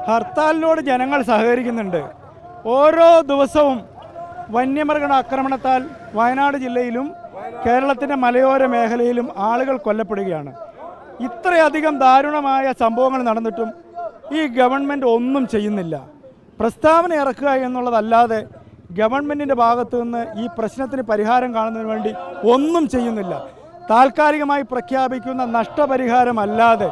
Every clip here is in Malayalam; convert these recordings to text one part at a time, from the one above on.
ഹർത്താലിനോട് ജനങ്ങൾ സഹകരിക്കുന്നുണ്ട്. ഓരോ ദിവസവും വന്യമൃഗ ആക്രമണത്താൽ വയനാട് ജില്ലയിലും കേരളത്തിൻ്റെ മലയോര മേഖലയിലും ആളുകൾ കൊല്ലപ്പെടുകയാണ്. ഇത്രയധികം ദാരുണമായ സംഭവങ്ങൾ നടന്നിട്ടും ഈ ഗവൺമെൻറ് ഒന്നും ചെയ്യുന്നില്ല. പ്രസ്താവന ഇറക്കുക എന്നുള്ളതല്ലാതെ ഗവൺമെൻറ്റിൻ്റെ ഭാഗത്തു നിന്ന് ഈ പ്രശ്നത്തിന് പരിഹാരം കാണുന്നതിന് വേണ്ടി ഒന്നും ചെയ്യുന്നില്ല. താൽക്കാലികമായി പ്രഖ്യാപിക്കുന്ന നഷ്ടപരിഹാരമല്ലാതെ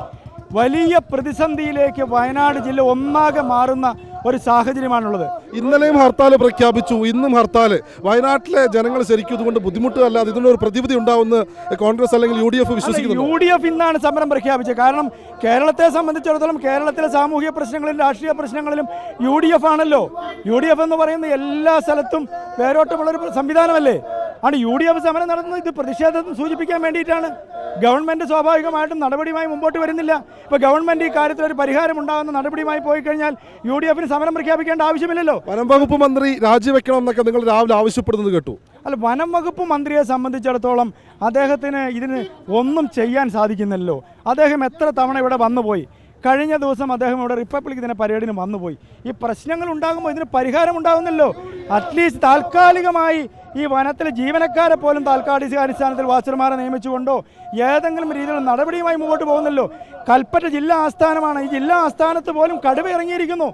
വലിയ പ്രതിസന്ധിയിലേക്ക് വയനാട് ജില്ല ഒന്നാകെ മാറുന്ന ഒരു സാഹചര്യമാണുള്ളത്. ഇന്നലെയും ഹർത്താൽ പ്രഖ്യാപിച്ചു, ഇന്നും ഹർത്താൽ. വയനാട്ടിലെ ജനങ്ങൾ ശരിക്കും ഇതുകൊണ്ട് ബുദ്ധിമുട്ടല്ലാതെ ഇതിനൊരു പ്രതിവിധി ഉണ്ടാവുമെന്ന് കോൺഗ്രസ് അല്ലെങ്കിൽ UDF വിശ്വസിക്കുന്നു. UDF ഇന്നാണ് സമരം പ്രഖ്യാപിച്ചത്. കാരണം കേരളത്തെ സംബന്ധിച്ചിടത്തോളം കേരളത്തിലെ സാമൂഹിക പ്രശ്നങ്ങളിലും രാഷ്ട്രീയ പ്രശ്നങ്ങളിലും UDF ആണല്ലോ. UDF എന്ന് പറയുന്ന എല്ലാ സ്ഥലത്തും വേരോട്ടമുള്ളൊരു സംവിധാനമല്ലേ. ആണ് UDF സമരം നടത്തുന്നത് ഇത് പ്രതിഷേധം സൂചിപ്പിക്കാൻ വേണ്ടിയിട്ടാണ്. ഗവൺമെൻറ് സ്വാഭാവികമായിട്ടും നടപടിയുമായി മുമ്പോട്ട് വരുന്നില്ല. ഇപ്പോൾ ഗവൺമെൻറ് ഈ കാര്യത്തിൽ ഒരു പരിഹാരം ഉണ്ടാകുന്ന നടപടിയുമായി പോയി കഴിഞ്ഞാൽ UDFന് സമരം പ്രഖ്യാപിക്കേണ്ട ആവശ്യമില്ലല്ലോ. വനം വകുപ്പ് മന്ത്രി രാജിവെക്കണം എന്നൊക്കെ നിങ്ങൾ രാവിലെ ആവശ്യപ്പെടുന്നത് കേട്ടു. അല്ല, വനം വകുപ്പ് മന്ത്രിയെ സംബന്ധിച്ചിടത്തോളം അദ്ദേഹത്തിന് ഇതിന് ഒന്നും ചെയ്യാൻ സാധിക്കുന്നില്ലല്ലോ. അദ്ദേഹം എത്ര തവണ ഇവിടെ വന്നുപോയി. കഴിഞ്ഞ ദിവസം അദ്ദേഹം ഇവിടെ റിപ്പബ്ലിക് ദിന പരേഡിന് വന്നുപോയി. ഈ പ്രശ്നങ്ങൾ ഉണ്ടാകുമ്പോൾ ഇതിന് പരിഹാരം ഉണ്ടാകുന്നല്ലോ. അറ്റ്ലീസ്റ്റ് താൽക്കാലികമായി ഈ വനത്തിലെ ജീവനക്കാരെ പോലും താൽക്കാലിക അടിസ്ഥാനത്തിൽ വാച്ചർമാരെ നിയമിച്ചുകൊണ്ടോ ഏതെങ്കിലും രീതിയിലുള്ള നടപടിയുമായി മുമ്പോട്ട് പോകുന്നല്ലോ. കൽപ്പറ്റ ജില്ലാ ആസ്ഥാനമാണ്. ഈ ജില്ലാ ആസ്ഥാനത്ത് പോലും കടുവ ഇറങ്ങിയിരിക്കുന്നു.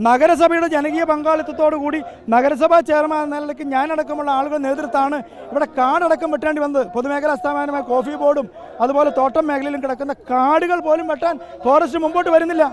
നഗരസഭയുടെ ജനകീയ പങ്കാളിത്തത്തോടു കൂടി നഗരസഭാ ചെയർമാൻ എന്ന നിലയ്ക്ക് ഞാനടക്കമുള്ള ആളുകളുടെ നേതൃത്വമാണ് ഇവിടെ കാടടക്കം വെട്ടേണ്ടി വന്നത്. പൊതുമേഖലാ സ്ഥാപനമായ കോഫി ബോർഡും അതുപോലെ തോട്ടം മേഖലയിലും കിടക്കുന്ന കാടുകൾ പോലും വെട്ടാൻ ഫോറസ്റ്റ് മുമ്പോട്ട് വരുന്നില്ല.